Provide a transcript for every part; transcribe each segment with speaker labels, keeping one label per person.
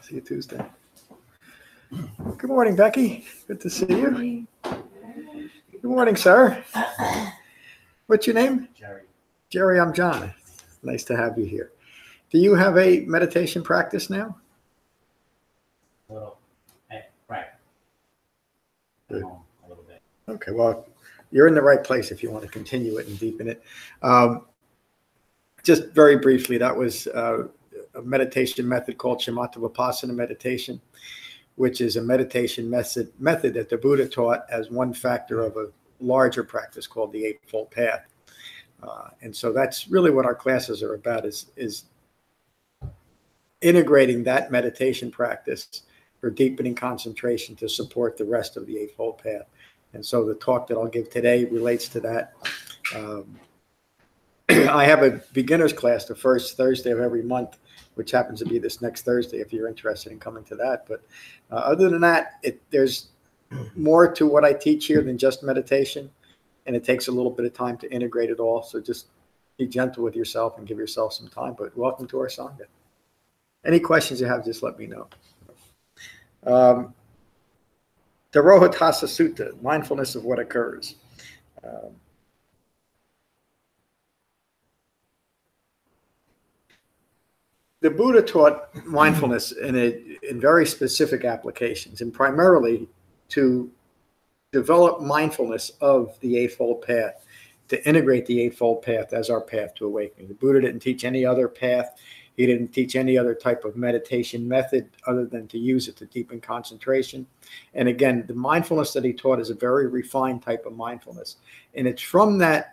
Speaker 1: See you Tuesday. Good morning, Becky. Good to see you. Good morning, sir. What's your name?
Speaker 2: Jerry.
Speaker 1: Jerry, I'm John. Nice to have you here. Do you have a meditation practice now?
Speaker 2: Little, right.
Speaker 1: Good.
Speaker 2: A little bit.
Speaker 1: Okay, well, you're in the right place if you want to continue it and deepen it. Just very briefly, that was a meditation method called Shamatha Vipassana meditation, which is a meditation method that the Buddha taught as one factor of a larger practice called the Eightfold Path. And so that's really what our classes are about, is integrating that meditation practice for deepening concentration to support the rest of the Eightfold Path. And so the talk that I'll give today relates to that. I have a beginner's class the first Thursday of every month, which happens to be this next Thursday if you're interested in coming to that. But other than that, there's more to what I teach here than just meditation, and it takes a little bit of time to integrate it all. So just be gentle with yourself and give yourself some time. But welcome to our Sangha. Any questions you have, just let me know. The Rohatassa Sutta, mindfulness of what occurs. The Buddha taught mindfulness in very specific applications, and primarily to develop mindfulness of the Eightfold Path, to integrate the Eightfold Path as our path to awakening. The Buddha didn't teach any other path. He didn't teach any other type of meditation method other than to use it to deepen concentration. And again, the mindfulness that he taught is a very refined type of mindfulness. And it's from that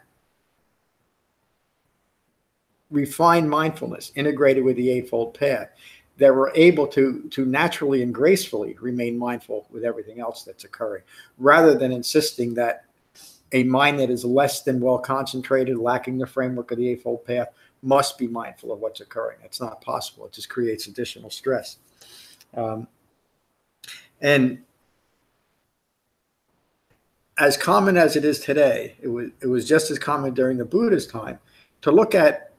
Speaker 1: refined mindfulness integrated with the Eightfold Path that we're able to naturally and gracefully remain mindful with everything else that's occurring, rather than insisting that a mind that is less than well concentrated, lacking the framework of the Eightfold Path, must be mindful of what's occurring. It's not possible. It just creates additional stress. And as common as it is today, it was just as common during the Buddha's time to look at,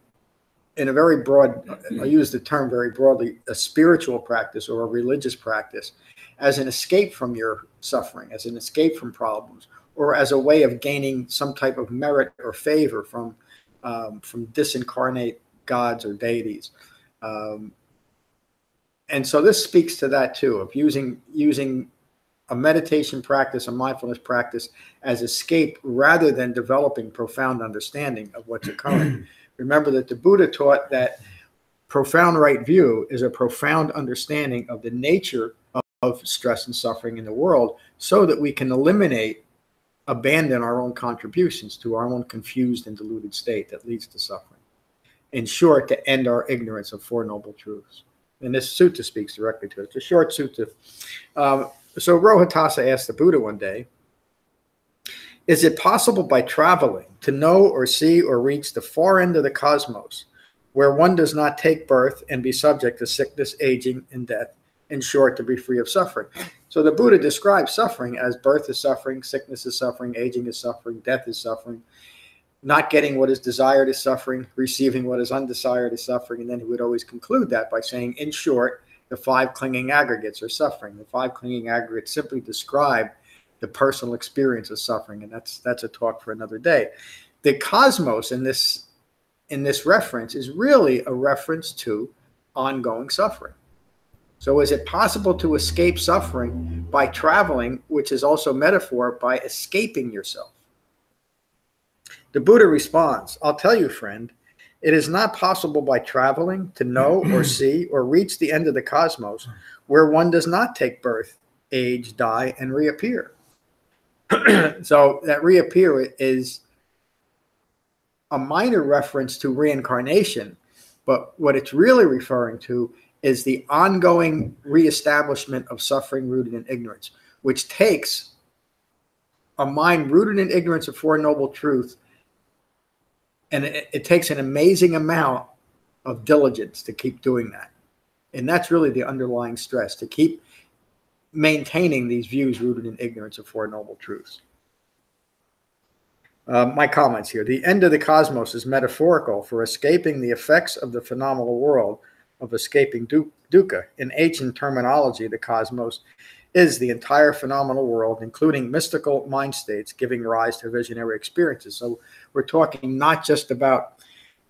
Speaker 1: in a very broad, I use the term very broadly, a spiritual practice or a religious practice as an escape from your suffering, as an escape from problems, or as a way of gaining some type of merit or favor from disincarnate gods or deities. And so this speaks to that too, of using a meditation practice, a mindfulness practice as escape rather than developing profound understanding of what's occurring. Remember that the Buddha taught that profound right view is a profound understanding of the nature of stress and suffering in the world, so that we can abandon our own contributions to our own confused and deluded state that leads to suffering. In short, to end our ignorance of Four Noble Truths. And this sutta speaks directly to it. It's a short sutta. So Rohatassa asked the Buddha one day, is it possible by traveling to know or see or reach the far end of the cosmos, where one does not take birth and be subject to sickness, aging, and death, in short, to be free of suffering? So the Buddha describes suffering as birth is suffering, sickness is suffering, aging is suffering, death is suffering, not getting what is desired is suffering, receiving what is undesired is suffering. And then he would always conclude that by saying, in short, the five clinging aggregates are suffering. The five clinging aggregates simply describe the personal experience of suffering, and that's a talk for another day. The cosmos in this reference is really a reference to ongoing suffering. So is it possible to escape suffering by traveling, which is also metaphor by escaping yourself? The Buddha responds, I'll tell you, friend, it is not possible by traveling to know or see or reach the end of the cosmos, where one does not take birth, age, die, and reappear. So that reappear is a minor reference to reincarnation, but what it's really referring to is the ongoing reestablishment of suffering rooted in ignorance, which takes a mind rooted in ignorance of Four Noble Truths, and it takes an amazing amount of diligence to keep doing that. And that's really the underlying stress, to keep maintaining these views rooted in ignorance of Four Noble Truths. My comments here. The end of the cosmos is metaphorical for escaping the effects of the phenomenal world of escaping dukkha. In ancient terminology, the cosmos is the entire phenomenal world, including mystical mind states giving rise to visionary experiences. So we're talking not just about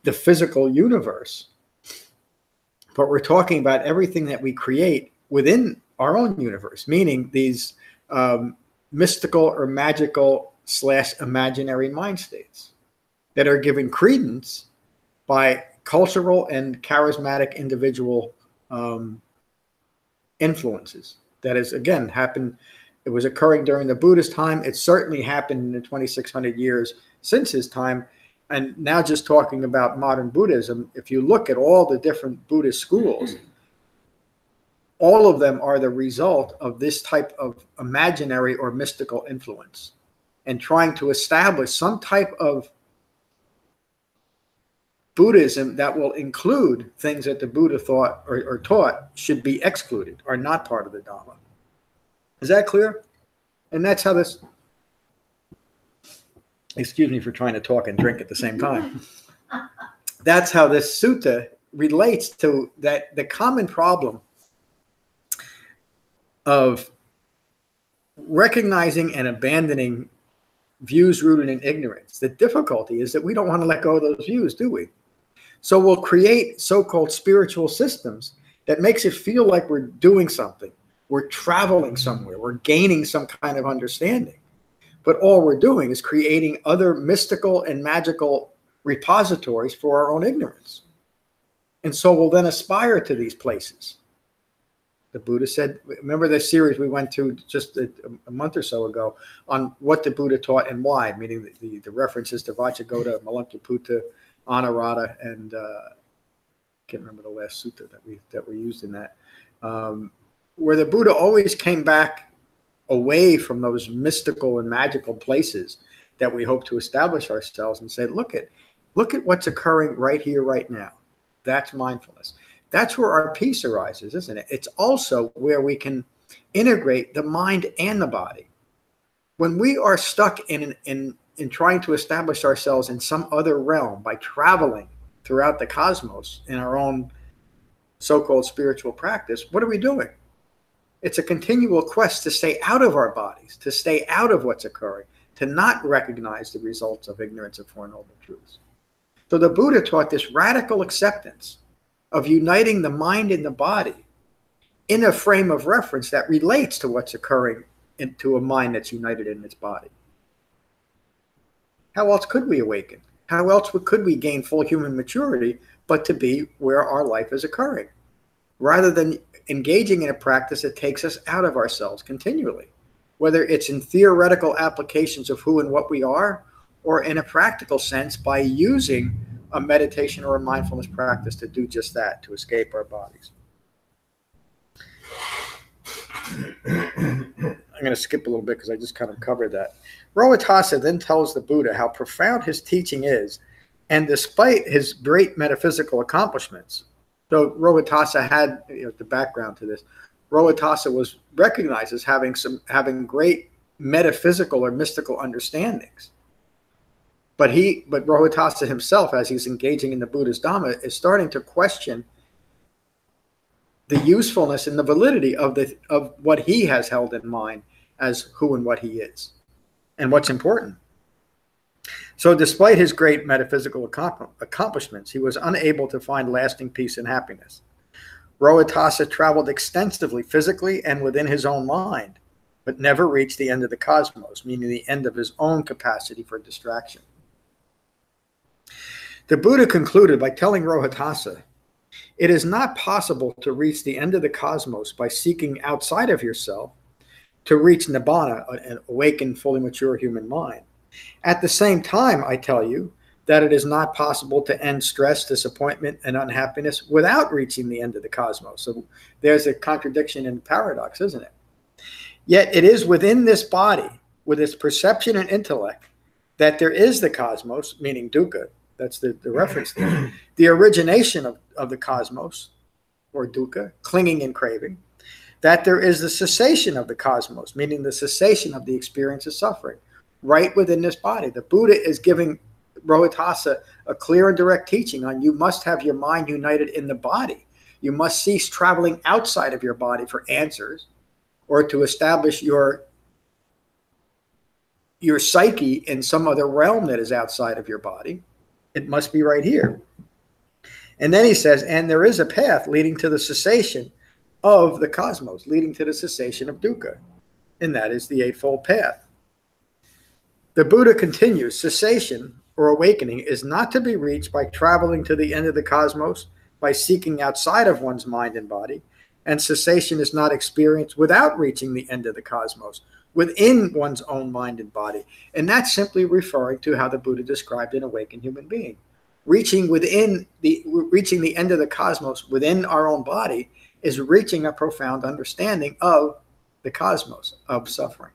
Speaker 1: the physical universe, but we're talking about everything that we create within our own universe, meaning these mystical or magical / imaginary mind states that are given credence by cultural and charismatic individual influences. That is, again, happened. It was occurring during the Buddha's time. It certainly happened in the 2,600 years since his time. And now just talking about modern Buddhism, if you look at all the different Buddhist schools, all of them are the result of this type of imaginary or mystical influence and trying to establish some type of Buddhism that will include things that the Buddha thought or taught should be excluded, are not part of the Dhamma. Is that clear? And that's how this, excuse me for trying to talk and drink at the same time. That's how this sutta relates to that, the common problem of recognizing and abandoning views rooted in ignorance. The difficulty is that we don't want to let go of those views, do we? So we'll create so-called spiritual systems that makes it feel like we're doing something. We're traveling somewhere. We're gaining some kind of understanding. But all we're doing is creating other mystical and magical repositories for our own ignorance. And so we'll then aspire to these places. The Buddha said, remember the series we went to just a month or so ago on what the Buddha taught and why, meaning the references to Vacchagotta, Malankaputta, Anurata, and I can't remember the last sutta that we used in that, where the Buddha always came back away from those mystical and magical places that we hope to establish ourselves and say, look at what's occurring right here, right now. That's mindfulness. That's where our peace arises, isn't it? It's also where we can integrate the mind and the body. When we are stuck in trying to establish ourselves in some other realm by traveling throughout the cosmos in our own so-called spiritual practice, what are we doing? It's a continual quest to stay out of our bodies, to stay out of what's occurring, to not recognize the results of ignorance of Four Noble Truths. So the Buddha taught this radical acceptance of uniting the mind and the body in a frame of reference that relates to what's occurring into a mind that's united in its body. How else could we awaken? How else could we gain full human maturity but to be where our life is occurring, rather than engaging in a practice that takes us out of ourselves continually, whether it's in theoretical applications of who and what we are, or in a practical sense by using a meditation or a mindfulness practice to do just that, to escape our bodies. I'm going to skip a little bit because I just kind of covered that. Rohatassa then tells the Buddha how profound his teaching is, and despite his great metaphysical accomplishments. So Rohatassa had the background to this. Rohatassa was recognized as having great metaphysical or mystical understandings. But Rohatassa himself, as he's engaging in the Buddha's Dhamma, is starting to question the usefulness and the validity of what he has held in mind as who and what he is, and what's important. So despite his great metaphysical accomplishments, he was unable to find lasting peace and happiness. Rohatassa traveled extensively physically and within his own mind, but never reached the end of the cosmos, meaning the end of his own capacity for distraction. The Buddha concluded by telling Rohatassa, it is not possible to reach the end of the cosmos by seeking outside of yourself to reach Nibbana, an awakened, fully mature human mind. At the same time, I tell you that it is not possible to end stress, disappointment, and unhappiness without reaching the end of the cosmos. So there's a contradiction and paradox, isn't it? Yet it is within this body, with its perception and intellect, that there is the cosmos, meaning dukkha. That's the reference there. The origination of the cosmos, or dukkha, clinging and craving. That there is the cessation of the cosmos, meaning the cessation of the experience of suffering, right within this body. The Buddha is giving Rohatassa a clear and direct teaching on you must have your mind united in the body. You must cease traveling outside of your body for answers or to establish your psyche in some other realm that is outside of your body. It must be right here. And then he says, and there is a path leading to the cessation of the cosmos, leading to the cessation of dukkha. And that is the Eightfold Path. The Buddha continues, cessation or awakening is not to be reached by traveling to the end of the cosmos, by seeking outside of one's mind and body. And cessation is not experienced without reaching the end of the cosmos, within one's own mind and body. And that's simply referring to how the Buddha described an awakened human being. Reaching the end of the cosmos within our own body is reaching a profound understanding of the cosmos, of suffering.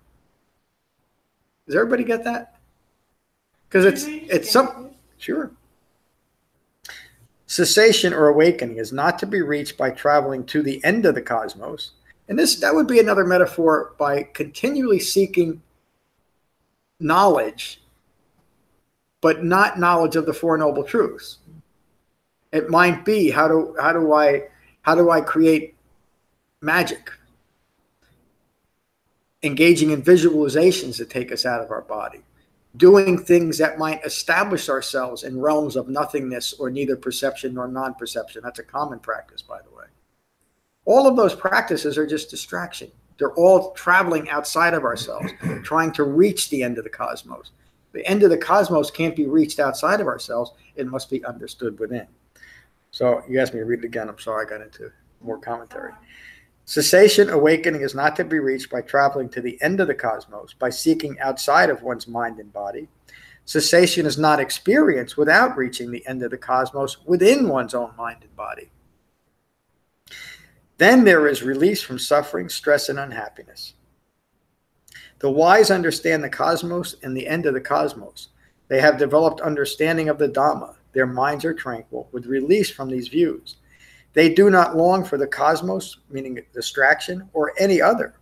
Speaker 1: Does everybody get that? Because it's some, sure. Cessation or awakening is not to be reached by traveling to the end of the cosmos. And that would be another metaphor by continually seeking knowledge, but not knowledge of the Four Noble Truths. It might be how do I create magic? Engaging in visualizations that take us out of our body. Doing things that might establish ourselves in realms of nothingness or neither perception nor non-perception. That's a common practice, by the way. All of those practices are just distraction. They're all traveling outside of ourselves, trying to reach the end of the cosmos. The end of the cosmos can't be reached outside of ourselves. It must be understood within. So you asked me to read it again. I'm sorry I got into more commentary. Cessation, awakening is not to be reached by traveling to the end of the cosmos, by seeking outside of one's mind and body. Cessation is not experienced without reaching the end of the cosmos within one's own mind and body. Then there is release from suffering, stress, and unhappiness. The wise understand the cosmos and the end of the cosmos. They have developed understanding of the Dhamma. Their minds are tranquil, with release from these views. They do not long for the cosmos, meaning distraction, or any other.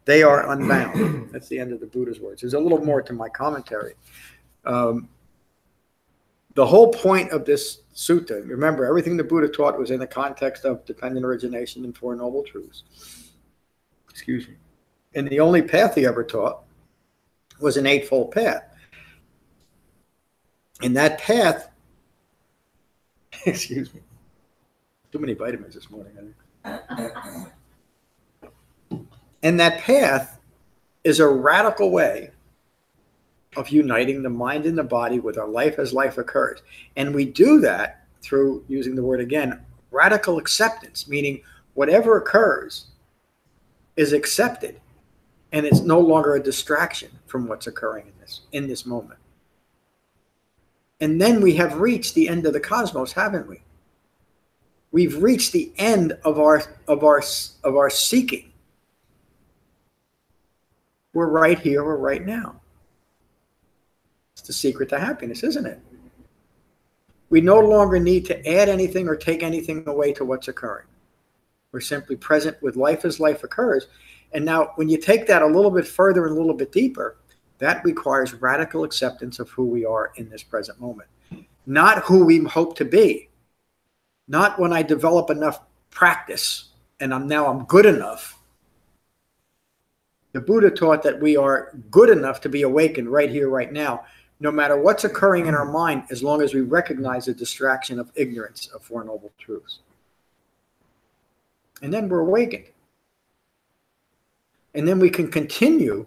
Speaker 1: They are unbound. That's the end of the Buddha's words. There's a little more to my commentary. The whole point of this sutta, remember, everything the Buddha taught was in the context of dependent origination and Four Noble Truths. Excuse me. And the only path he ever taught was an Eightfold Path. And that path, excuse me, too many vitamins this morning, I think. And that path is a radical way of uniting the mind and the body with our life as life occurs. And we do that through, using the word again, radical acceptance, meaning whatever occurs is accepted and it's no longer a distraction from what's occurring in this moment. And then we have reached the end of the cosmos, haven't we? We've reached the end of our seeking. We're right here, we're right now. It's the secret to happiness, isn't it? We no longer need to add anything or take anything away to what's occurring. We're simply present with life as life occurs. And now when you take that a little bit further and a little bit deeper, that requires radical acceptance of who we are in this present moment. Not who we hope to be. Not when I develop enough practice and I'm good enough. The Buddha taught that we are good enough to be awakened right here, right now, no matter what's occurring in our mind, as long as we recognize the distraction of ignorance of Four Noble Truths. And then we're awakened. And then we can continue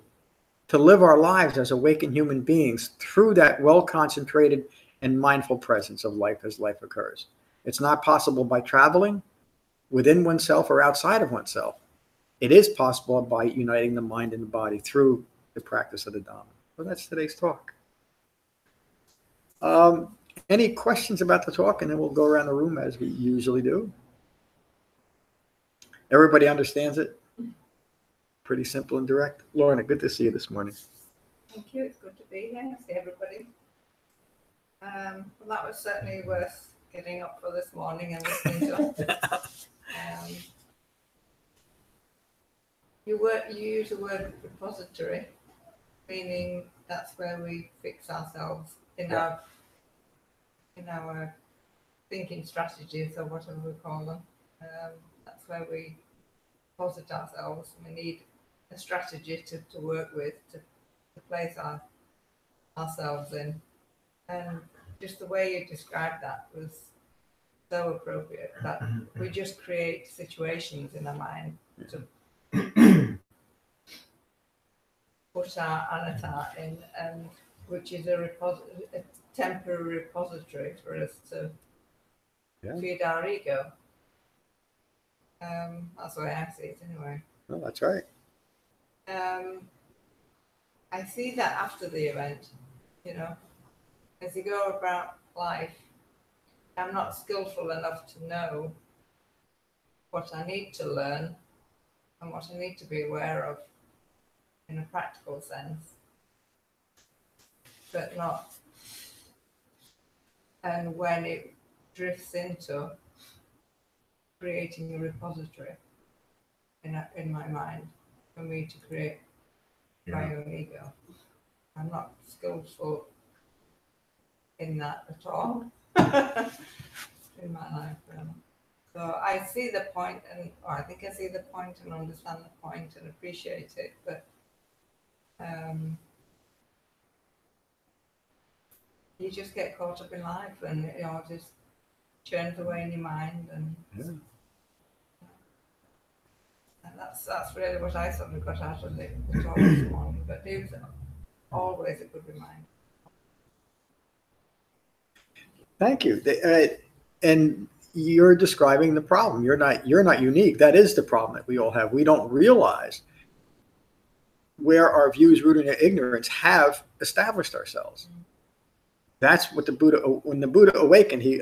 Speaker 1: to live our lives as awakened human beings through that well-concentrated and mindful presence of life as life occurs. It's not possible by traveling within oneself or outside of oneself. It is possible by uniting the mind and the body through the practice of the Dhamma. Well, that's today's talk. Any questions about the talk? And then we'll go around the room as we usually do. Everybody understands it? Pretty simple and direct. Lorna, good to see you this morning.
Speaker 3: Thank you. It's good to be here. See everybody. Well, that was certainly worth getting up for this morning and listening to. You use the word repository, meaning that's where we fix ourselves in our thinking strategies or whatever we call them. That's where we posit ourselves. We need a strategy to work with, to place ourselves in. And just the way you described that was so appropriate, that we just create situations in our mind to put our avatar in, and which is a temporary repository for us to feed our ego. That's the way I see it anyway.
Speaker 1: No, that's right.
Speaker 3: I see that after the event, you know, as you go about life, I'm not skillful enough to know what I need to learn and what I need to be aware of in a practical sense, but not. And when it drifts into creating a repository in my mind for me to create my own ego, I'm not skillful in that at all in my life. So I see the point, or I think I see the point and understand the point and appreciate it, but you just get caught up in life, and you know, just churns away in your mind, and that's really what I sort of got out of the talk this morning. But it was always a good reminder.
Speaker 1: Thank you. And you're describing the problem. You're not unique. That is the problem that we all have. We don't realize where our views rooted in ignorance have established ourselves. That's what the Buddha, when the Buddha awakened, he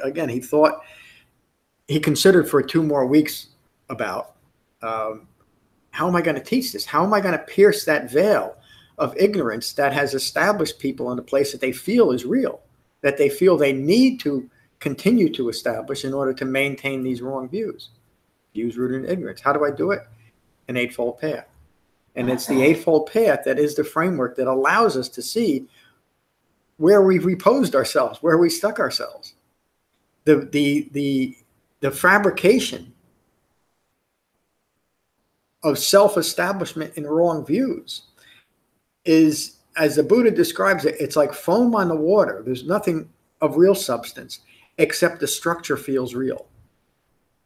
Speaker 1: considered for 2 more weeks about how am I going to teach this? How am I going to pierce that veil of ignorance that has established people in a place that they feel is real, that they feel they need to continue to establish in order to maintain these wrong views rooted in ignorance. How do I do it? An Eightfold Path. And it's the Eightfold Path that is the framework that allows us to see where we've reposed ourselves, where we stuck ourselves. The fabrication of self-establishment in wrong views is, as the Buddha describes it, it's like foam on the water. There's nothing of real substance except the structure feels real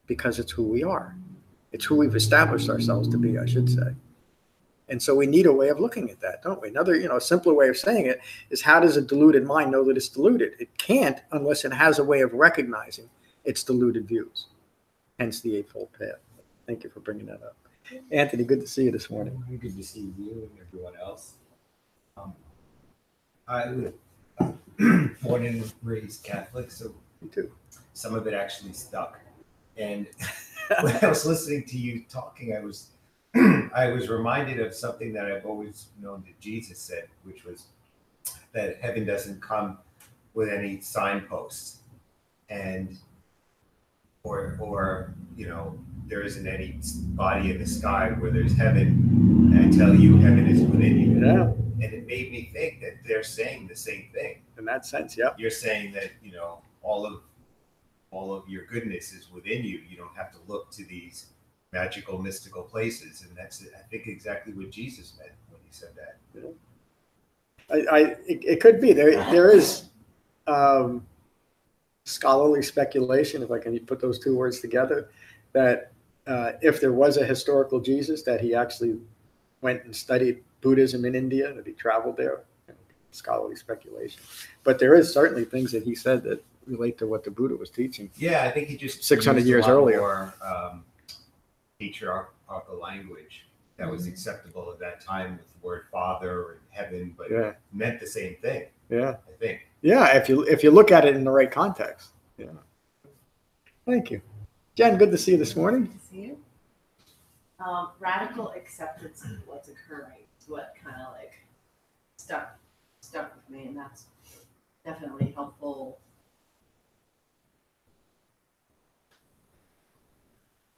Speaker 1: because it's who we are. It's who we've established ourselves to be, I should say. And so we need a way of looking at that, don't we? Another, simpler way of saying it is, how does a deluded mind know that it's deluded? It can't unless it has a way of recognizing its deluded views. Hence the Eightfold Path. Thank you for bringing that up. Anthony, good to see you this morning.
Speaker 4: Good to see you and everyone else. I was born and raised Catholic, so
Speaker 1: Me too.
Speaker 4: some of it actually stuck. And when I was listening to you talking, I was reminded of something that I've always known that Jesus said, which was that heaven doesn't come with any signposts, and or there isn't any body in the sky where there's heaven. And I tell you, heaven is within you.
Speaker 1: Yeah.
Speaker 4: And it made me think that they're saying the same thing.
Speaker 1: In that sense, yeah.
Speaker 4: You're saying that all of your goodness is within you. You don't have to look to these magical, mystical places, and that's, I think, exactly what Jesus meant when he said that.
Speaker 1: It could be there is scholarly speculation, if I can put those 2 words together, that if there was a historical Jesus, that he actually went and studied Buddhism in India, that he traveled there. Scholarly speculation, but there is certainly things that he said that relate to what the Buddha was teaching.
Speaker 4: Yeah, I think he just
Speaker 1: 600
Speaker 4: used
Speaker 1: years
Speaker 4: a lot
Speaker 1: earlier.
Speaker 4: more patriarchal language that was acceptable at that time, with the word Father and heaven, but it meant the same thing.
Speaker 1: Yeah,
Speaker 4: I think.
Speaker 1: yeah. If you look at it in the right context. Yeah. Thank you, Jen. Good to see you this morning.
Speaker 5: Good to see you. Radical acceptance of what's occurring is what kind of like stuck with me, and that's definitely helpful.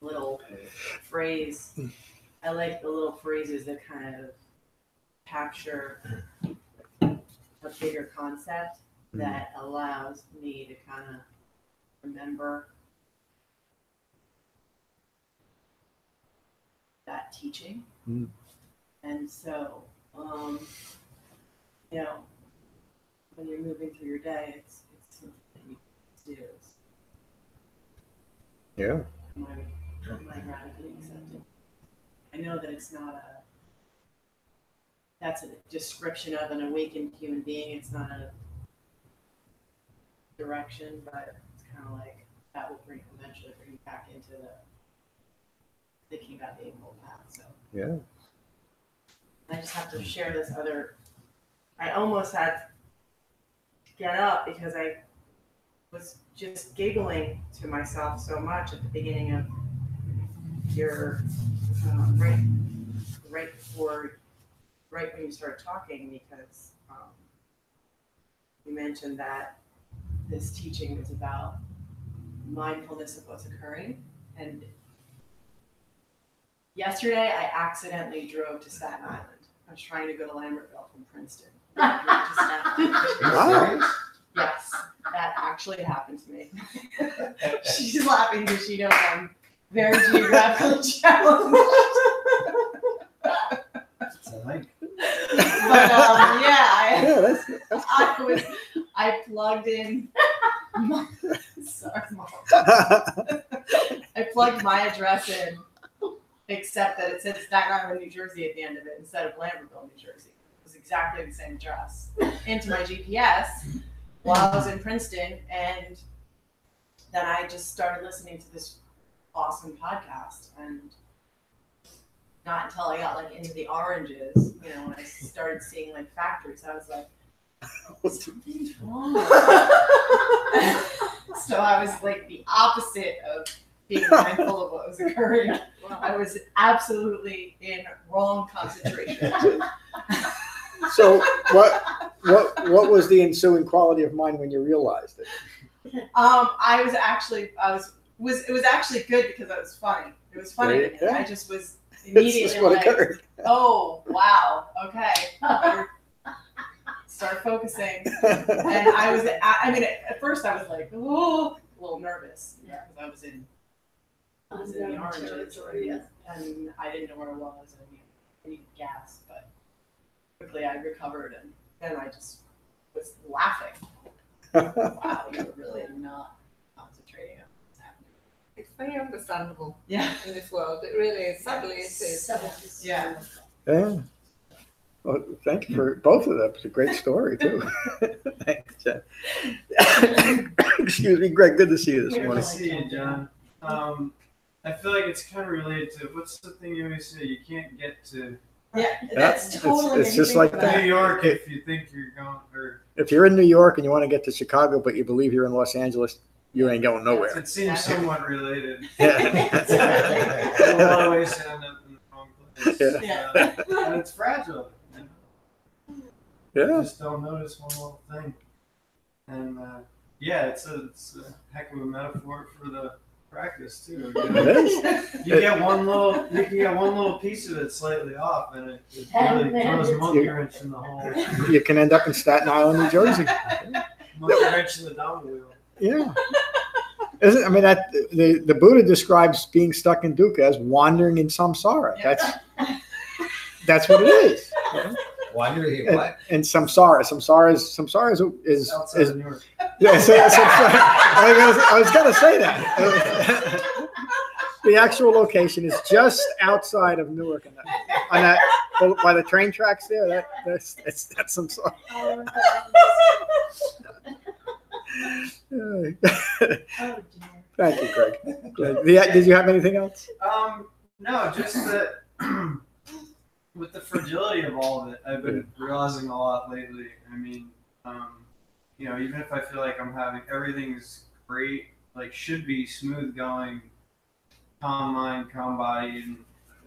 Speaker 5: Little phrase. I like the little phrases that kind of capture a bigger concept that allows me to kind of remember that teaching.
Speaker 1: Mm.
Speaker 5: And so, you know, when you're moving through your day, it's something that you can do.
Speaker 1: Yeah.
Speaker 5: Am I radically accepted? I know that it's not that's a description of an awakened human being. It's not a direction, but it's kind of like that will eventually bring you back into the thinking about the Eightfold Path. So
Speaker 1: Yeah.
Speaker 5: I just have to share this other. I almost had to get up because I was just giggling to myself so much at the beginning of your right when you started talking, because you mentioned that this teaching is about mindfulness of what's occurring. And yesterday I accidentally drove to Staten Island. I was trying to go to Lambertville from Princeton. I drove to Staten Island.
Speaker 1: Wow.
Speaker 5: Yes, that actually happened to me. She's laughing because she knows I'm very geographically challenged. But
Speaker 1: Yeah, that's
Speaker 5: I plugged in. Sorry, Mom. I plugged my address in, except that it said Staten Island, New Jersey at the end of it instead of Lambertville, New Jersey. It was exactly the same address into my GPS while I was in Princeton, and then I just started listening to this awesome podcast, and not until I got like into the oranges, you know, when I started seeing like factories, I was like, something's wrong. So I was like the opposite of being mindful of what was occurring. I was absolutely in wrong concentration.
Speaker 1: So what was the ensuing quality of mind when you realized it?
Speaker 5: It was actually good because it was funny. It was funny.
Speaker 1: Right, yeah.
Speaker 5: I just was
Speaker 1: It's
Speaker 5: immediately
Speaker 1: just what
Speaker 5: like,
Speaker 1: occurred.
Speaker 5: oh wow, okay. Start focusing. And at first I was like, oh, a little nervous. Yeah, because I was in the oranges, and I didn't know where I was, and I needed gas, but quickly I recovered, and then I just was laughing. Wow, you're really not concentrating on what's happening.
Speaker 3: It's very understandable
Speaker 5: Yeah.
Speaker 3: in this world. It really is. Sadly, it is.
Speaker 5: Yeah.
Speaker 1: Yeah. Well, thank you for both of them. It's a great story too. Thanks, Jen. Excuse me, Greg. Good to see you this
Speaker 6: Good to
Speaker 1: morning.
Speaker 6: see you, John. I feel like it's kind of related to what's the thing you always say? You can't get to
Speaker 5: Yeah, that's
Speaker 1: it's-
Speaker 5: totally.
Speaker 1: it's just like that.
Speaker 6: New York if you think you're going, or
Speaker 1: If you're in New York and you want to get to Chicago, but you believe you're in Los Angeles, you ain't going nowhere.
Speaker 6: it seems somewhat related.
Speaker 1: Yeah.
Speaker 6: In a lot of ways, you end up in the wrong place.
Speaker 1: Yeah.
Speaker 6: And it's fragile. You know?
Speaker 1: Yeah.
Speaker 6: You just don't notice one little thing. And yeah, it's a heck of a metaphor for the practice too. You know?
Speaker 1: It is.
Speaker 6: You can get one little piece of it slightly off, and it really throws a monkey wrench in the whole
Speaker 1: You can end up in Staten Island, New Jersey.
Speaker 6: monkey wrench in the domino wheel.
Speaker 1: Yeah. I mean, that the Buddha describes being stuck in dukkha as wandering in samsara. That's what it is. You know?
Speaker 4: Wandering here, what?
Speaker 1: And samsara is
Speaker 6: Outside of New York.
Speaker 1: yeah, I was gonna say that. The actual location is just outside of Newark, by the train tracks there. That's samsara.
Speaker 5: Oh dear.
Speaker 1: Thank you, Greg. Did you have anything else?
Speaker 6: No, just that with the fragility of all of it, I've been realizing a lot lately. I mean, you know, even if I feel like I'm having everything's great, like should be smooth going, calm mind, calm body, and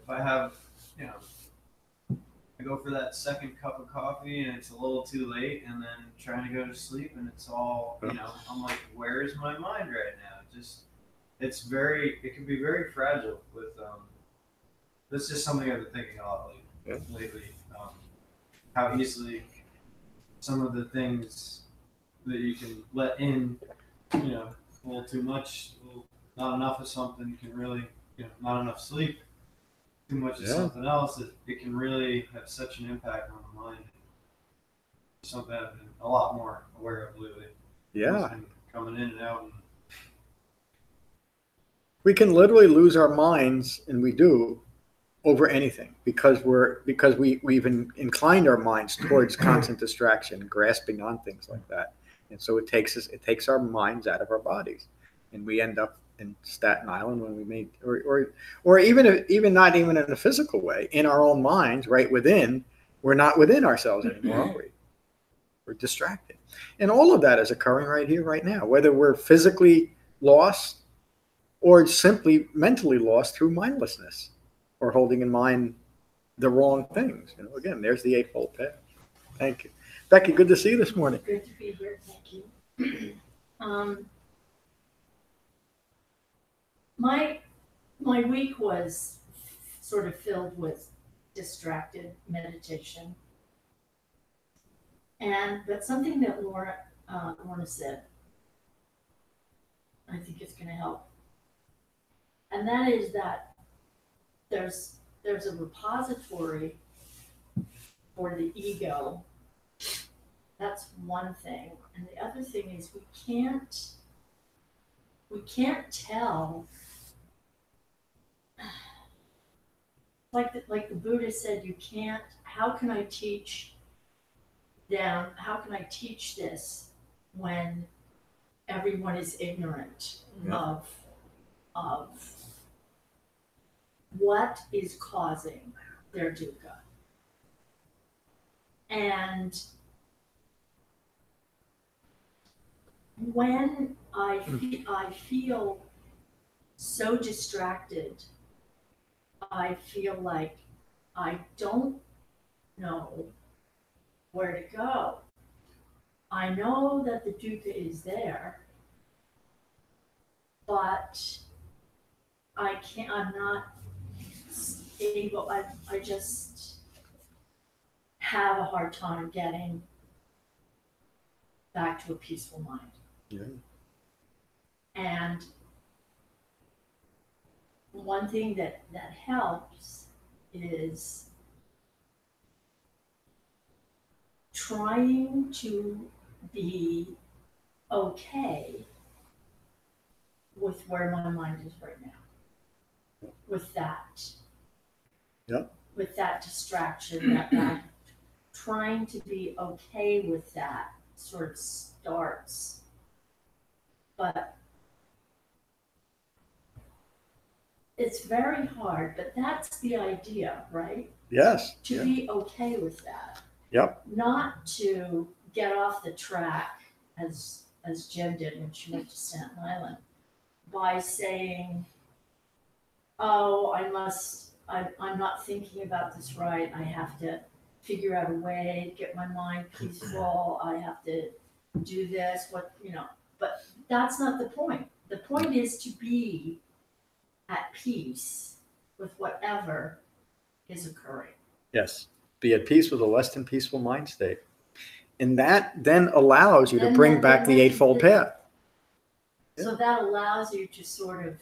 Speaker 6: if I have, you know, I go for that second cup of coffee and it's a little too late, and then trying to go to sleep and it's all, you know, I'm like, where's my mind right now? It can be very fragile with, that's just something I've been thinking a lot lately. How easily some of the things that you can let in, you know, a little too much, a little, not enough of something can really, not enough sleep, too much of
Speaker 1: Yeah.
Speaker 6: something else, it can really have such an impact on the mind. Something I've been a lot more aware of lately.
Speaker 1: Yeah.
Speaker 6: It's been coming in and out. And
Speaker 1: We can literally lose our minds, and we do, over anything because we've inclined our minds towards constant distraction, grasping on things like that, and so it takes our minds out of our bodies, and we end up in Staten Island when we made, or even not even in a physical way, in our own minds, right within, we're not within ourselves anymore, are we? We're distracted, and all of that is occurring right here, right now, whether we're physically lost or simply mentally lost through mindlessness or holding in mind the wrong things. Again, there's the Eightfold Path. Thank you. Becky, good to see you this morning.
Speaker 7: Good to be here. Thank you. My week was sort of filled with distracted meditation. But something that Lorna said, I think it's going to help. And that is that there's a repository for the ego. That's one thing. And the other thing is we can't tell, like the Buddha said, you can't, how can I teach this when everyone is ignorant of what is causing their dukkha? And when I feel so distracted, I feel like I don't know where to go. I know that the dukkha is there, but I'm not able, I just have a hard time getting back to a peaceful mind.
Speaker 1: Yeah.
Speaker 7: And one thing that helps is trying to be okay with where my mind is right now. With that.
Speaker 1: Yep.
Speaker 7: With that distraction, that trying to be okay with that sort of starts. But it's very hard, but that's the idea, right?
Speaker 1: Yes.
Speaker 7: To
Speaker 1: Yeah.
Speaker 7: be okay with that.
Speaker 1: Yep.
Speaker 7: Not to get off the track as Jen did when she went to Staten Island by saying, oh, I'm not thinking about this right. I have to figure out a way to get my mind peaceful. I have to do this, but that's not the point. The point is to be at peace with whatever is occurring.
Speaker 1: Yes. Be at peace with a less than peaceful mind state. And that then allows you to bring back the Eightfold Path.
Speaker 7: So that allows you to sort of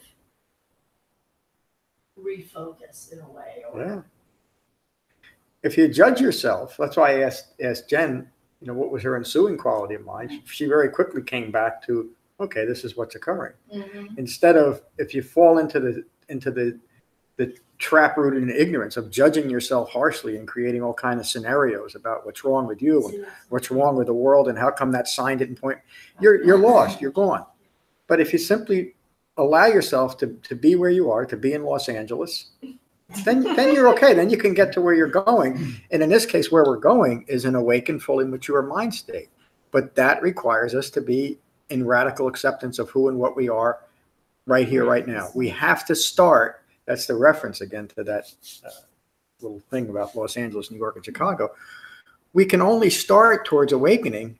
Speaker 7: refocus in a way.
Speaker 1: Yeah. If you judge yourself, that's why I asked Jen, what was her ensuing quality of mind? She very quickly came back to, okay, this is what's occurring.
Speaker 7: Mm-hmm.
Speaker 1: Instead of, if you fall into the trap rooted in ignorance of judging yourself harshly and creating all kinds of scenarios about what's wrong with you and what's wrong with the world and how come that sign didn't point, you're lost, you're gone. But if you simply allow yourself to be where you are, to be in Los Angeles, then you're okay. Then you can get to where you're going. And in this case, where we're going is an awakened, fully mature mind state. But that requires us to be in radical acceptance of who and what we are right here, right now. We have to start. That's the reference again to that little thing about Los Angeles, New York, and Chicago. We can only start towards awakening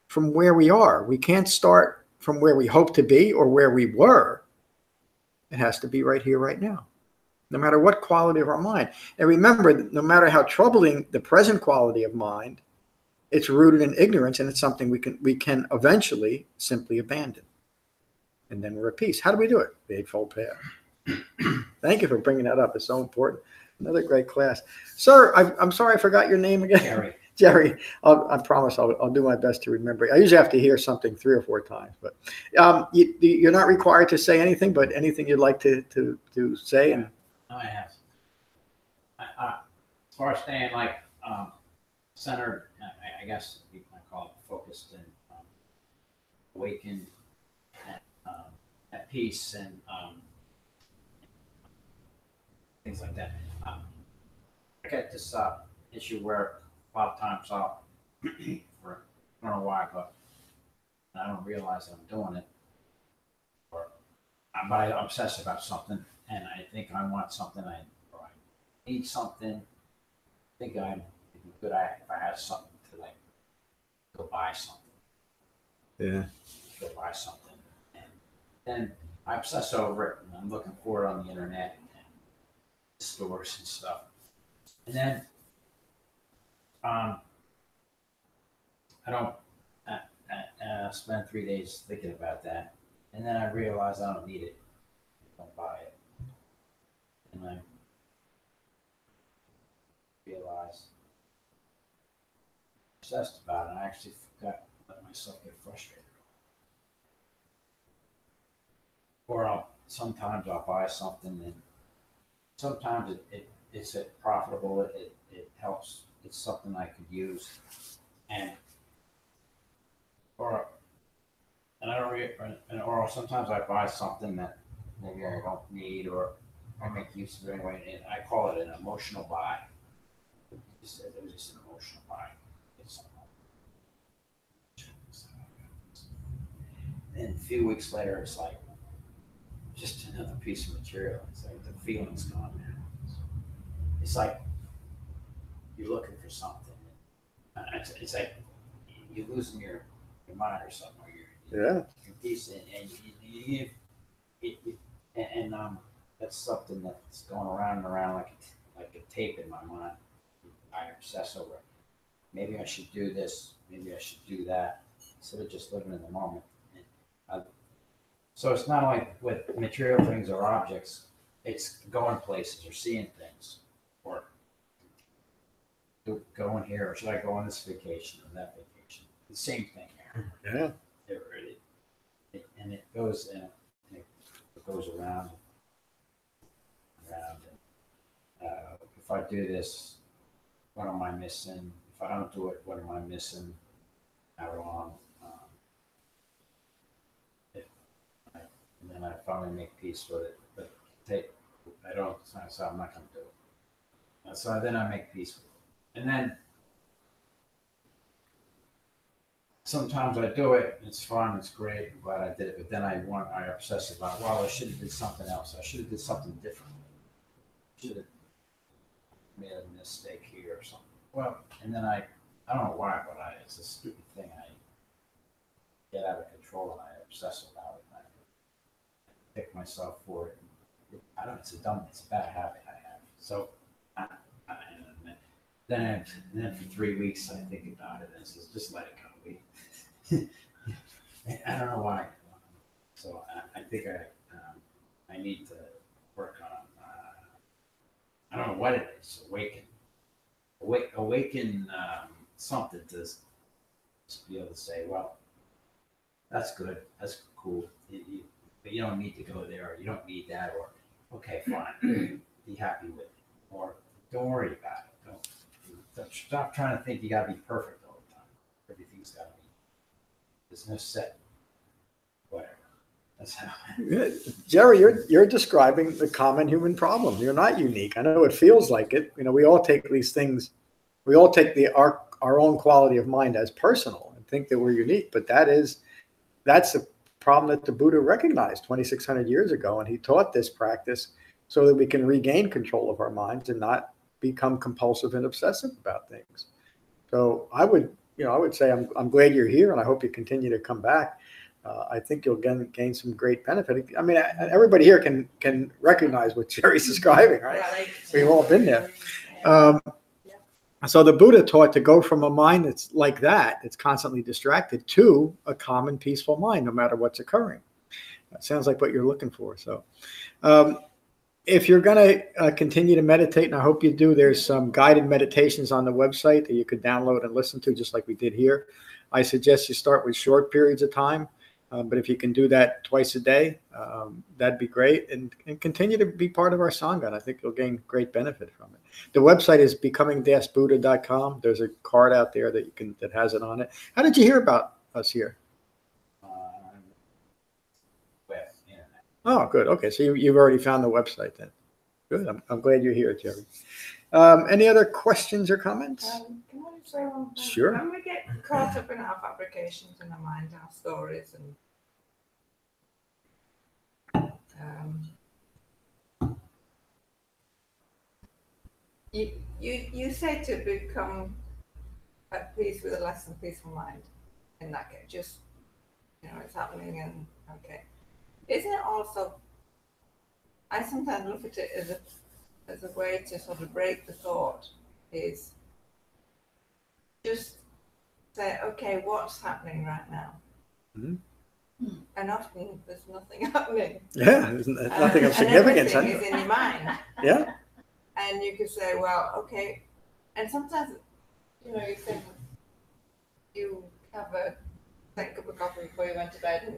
Speaker 1: from where we are. We can't start from where we hope to be or where we were. It has to be right here, right now, no matter what quality of our mind. And remember, no matter how troubling the present quality of mind, it's rooted in ignorance, and it's something we can eventually simply abandon. and then we're at peace. How do we do it? The Eightfold Path. Thank you for bringing that up. It's so important. Another great class. Sir, I'm sorry I forgot your name again.
Speaker 2: Gary.
Speaker 1: Jerry, I promise I'll do my best to remember. I usually have to hear something 3 or 4 times, but you're not required to say anything, but anything you'd like to say. And
Speaker 2: No, I have. As far as staying like centered, I guess you might call it focused and awakened, and at peace, and things like that. I got this issue where a lot of times I'll, for I don't know why, but I don't realize that I'm doing it, or but I obsess about something, and I think I want something, or I need something. I think I'm good if I have something to like go buy something.
Speaker 1: yeah,
Speaker 2: Go buy something, and then I obsess over it, and I'm looking for it on the internet and stores and stuff, and then I don't spend 3 days thinking about that, and then I realize I don't need it. I don't buy it, and I realize I'm obsessed about it. And I actually forgot to let myself get frustrated. Or sometimes I'll buy something, and sometimes it's profitable. It helps. It's something I could use, and or sometimes I buy something that maybe I don't need, or I make use of it anyway, and I call it an emotional buy. It was just an emotional buy. And a few weeks later, it's like just another piece of material. It's like the feeling's gone now. It's like you're looking for something. It's like you're losing your mind or something. Or your peace, and that's something that's going around and around like a tape in my mind. I obsess over it. Maybe I should do this. Maybe I should do that, instead of just living in the moment. So it's not only with material things or objects, it's going places or seeing things, or going here, or should I go on this vacation or that vacation? The same thing here.
Speaker 1: yeah.
Speaker 2: And it goes and it goes around. If I do this, what am I missing? If I don't do it, what am I missing? How long? And then I finally make peace with it. But so I'm not going to do it. So then I make peace with it. And then sometimes I do it, it's fun, it's great, I'm glad I did it, but then I obsess about, well, I should have did something else. I should have did something different. Should have made a mistake here or something. Well, and then I don't know why, but it's a stupid thing. I get out of control and I obsess about it. I pick myself for it. It's a bad habit I have. So then for 3 weeks I think about it and it says, just let it go. I don't know why. So I think I need to work on. I don't know what it is. Awaken something to just be able to say, well, that's good. That's cool. But you don't need to go there, or you don't need that, or okay, fine. Be happy with it, or don't worry about it. Don't stop trying to think you got to be perfect all the time. Everything's got to be. There's no set. Whatever. That's how.
Speaker 1: Jerry, you're describing the common human problem. You're not unique. I know it feels like it. We all take these things. We all take our own quality of mind as personal and think that we're unique. But that's a problem that the Buddha recognized 2,600 years ago, and he taught this practice so that we can regain control of our minds and not become compulsive and obsessive about things. So I would say I'm glad you're here, and I hope you continue to come back. I think you'll gain some great benefit. I mean, everybody here can recognize what Jerry's describing, right? We've all been there. So the Buddha taught to go from a mind that's like that, it's constantly distracted, to a calm and peaceful mind, no matter what's occurring. That sounds like what you're looking for. So if you're going to continue to meditate, and I hope you do, there's some guided meditations on the website that you could download and listen to, just like we did here. I suggest you start with short periods of time, but if you can do that twice a day, that'd be great. And continue to be part of our Sangha. I think you'll gain great benefit from it. The website is becoming-buddha.com. There's a card out there that has it on it. How did you hear about us here?
Speaker 2: With internet.
Speaker 1: Oh, good. Okay, so you've already found the website then. Good. I'm glad you're here, Jerry. Any other questions or comments?
Speaker 3: Can I say one thing?
Speaker 1: Sure.
Speaker 3: When we get caught up in our fabrications in our mind, our stories, and you say to become at peace with a less than peaceful mind. In that case, just it's happening, and okay. Isn't it also? I sometimes look at it as a way to sort of break the thought. Is just say, okay, what's happening right now?
Speaker 1: Mm-hmm.
Speaker 3: And often there's nothing happening.
Speaker 1: Yeah, there's nothing of significance.
Speaker 3: And everything is in your mind.
Speaker 1: Yeah.
Speaker 3: And you could say, well, okay. And sometimes, you think you have a cup of coffee before you went to bed, and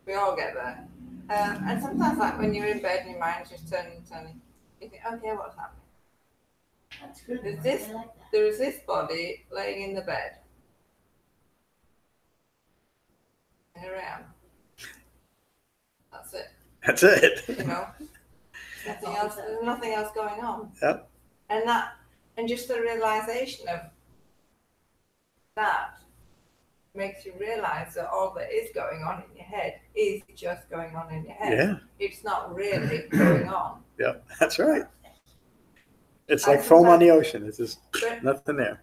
Speaker 3: we all get there. And sometimes, like when you're in bed and your mind's just turning, you think, okay, what's happening?
Speaker 7: That's good.
Speaker 3: There's
Speaker 7: one.
Speaker 3: this-
Speaker 7: I like that.
Speaker 3: There is this body laying in the bed. And here I am. That's it.
Speaker 1: That's it.
Speaker 3: Nothing else. There's nothing else going on.
Speaker 1: Yep.
Speaker 3: And just the realization of that makes you realize that all that is going on in your head is just going on in your head.
Speaker 1: Yeah.
Speaker 3: It's not really going on.
Speaker 1: Yeah, that's right. It's
Speaker 3: I
Speaker 1: like foam on
Speaker 3: sometimes-
Speaker 1: the ocean. It's just
Speaker 3: But,
Speaker 1: nothing there.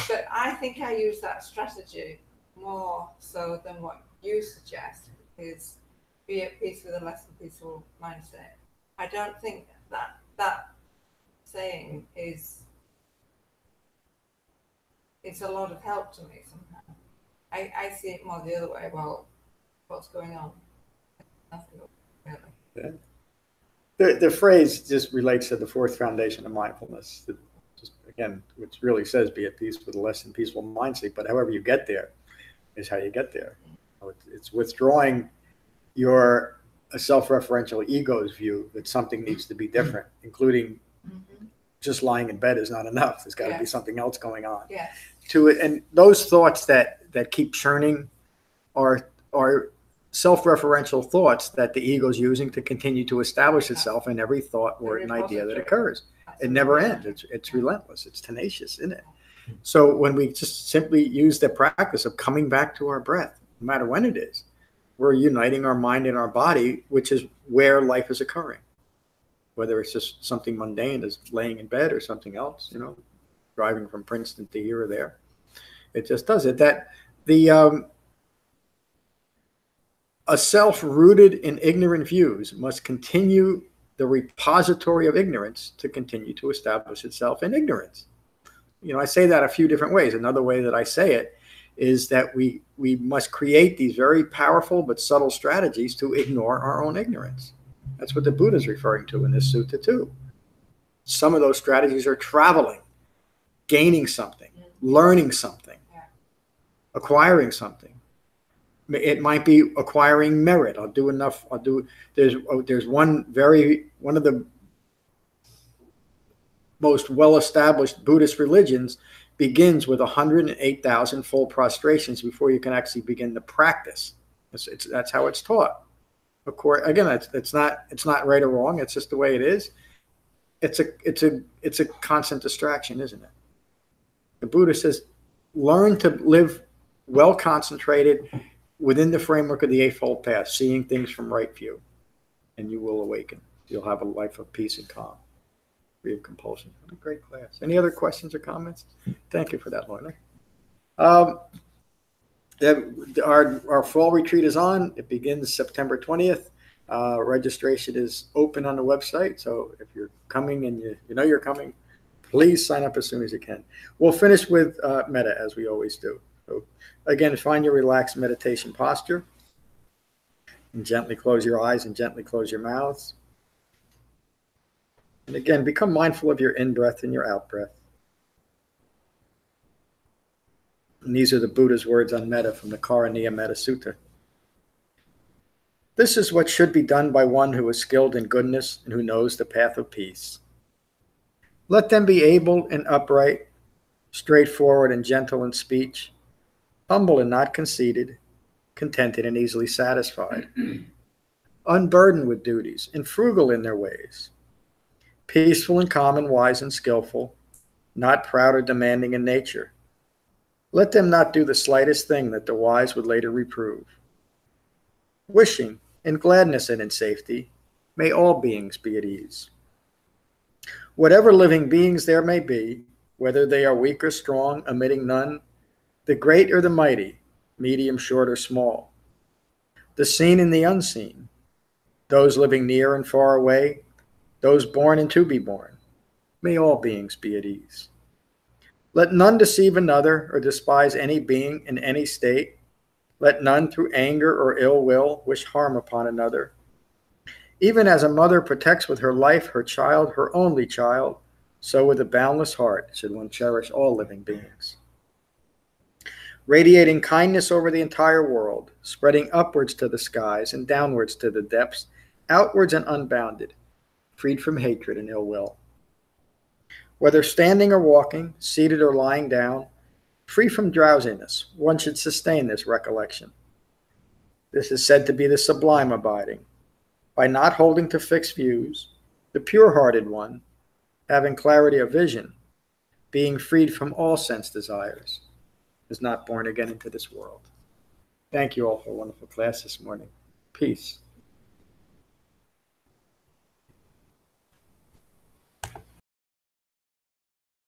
Speaker 3: but I think I use that strategy more so than what you suggest, is be at peace with a less than peaceful mindset. I don't think that saying it's a lot of help to me sometimes. I see it more the other way. Well, what's going on? Nothing really.
Speaker 1: The phrase just relates to the fourth foundation of mindfulness. Again, which really says be at peace with a less than peaceful mindset, but however you get there is how you get there. It's withdrawing your self-referential ego's view that something needs to be different, including just lying in bed is not enough. There's got to be
Speaker 3: Yes.
Speaker 1: something else going on.
Speaker 3: Yes.
Speaker 1: To it, and those thoughts that keep churning are self-referential thoughts that the ego's using to continue to establish itself in every thought, word, and idea that occurs. It never ends. It's relentless. It's tenacious, isn't it? So when we just simply use the practice of coming back to our breath, no matter when it is, we're uniting our mind and our body, which is where life is occurring. Whether it's just something mundane as laying in bed or something else, driving from Princeton to here or there. It just does it. That a self rooted in ignorant views must continue the repository of ignorance to continue to establish itself in ignorance. I say that a few different ways. Another way that I say it is that we must create these very powerful but subtle strategies to ignore our own ignorance. That's what the Buddha is referring to in this sutta too. Some of those strategies are traveling, gaining something, learning something, acquiring something. It might be acquiring merit. There's one of the most well-established Buddhist religions begins with 108,000 full prostrations before you can actually begin to practice. That's how it's taught. Of course, again, it's not right or wrong. It's just the way it is. It's a constant distraction, isn't it? The Buddha says, learn to live well concentrated within the framework of the Eightfold Path, seeing things from right view, and you will awaken. You'll have a life of peace and calm, free of compulsion. What a great class. Any other questions or comments? Thank you for that, Lorna. Our fall retreat is on. It begins September 20th. Registration is open on the website. So if you're coming and you know you're coming, please sign up as soon as you can. We'll finish with metta, as we always do. So again, find your relaxed meditation posture. And gently close your eyes and gently close your mouths. And again, become mindful of your in-breath and your out-breath. And these are the Buddha's words on metta from the Karaniya Metta Sutta. This is what should be done by one who is skilled in goodness and who knows the path of peace. Let them be able and upright, straightforward and gentle in speech, humble and not conceited, contented and easily satisfied, unburdened with duties and frugal in their ways, peaceful and calm and wise and skillful, not proud or demanding in nature. Let them not do the slightest thing that the wise would later reprove. Wishing in gladness and in safety, may all beings be at ease. Whatever living beings there may be, whether they are weak or strong, omitting none, the great or the mighty, medium, short, or small, the seen and the unseen, those living near and far away, those born and to be born, may all beings be at ease. Let none deceive another or despise any being in any state. Let none through anger or ill will wish harm upon another. Even as a mother protects with her life her child, her only child, so with a boundless heart should one cherish all living beings. Radiating kindness over the entire world, spreading upwards to the skies and downwards to the depths, outwards and unbounded, freed from hatred and ill will. Whether standing or walking, seated or lying down, free from drowsiness, one should sustain this recollection. This is said to be the sublime abiding. By not holding to fixed views, the pure-hearted one, having clarity of vision, being freed from all sense desires, is not born again into this world. Thank you all for a wonderful class this morning. Peace.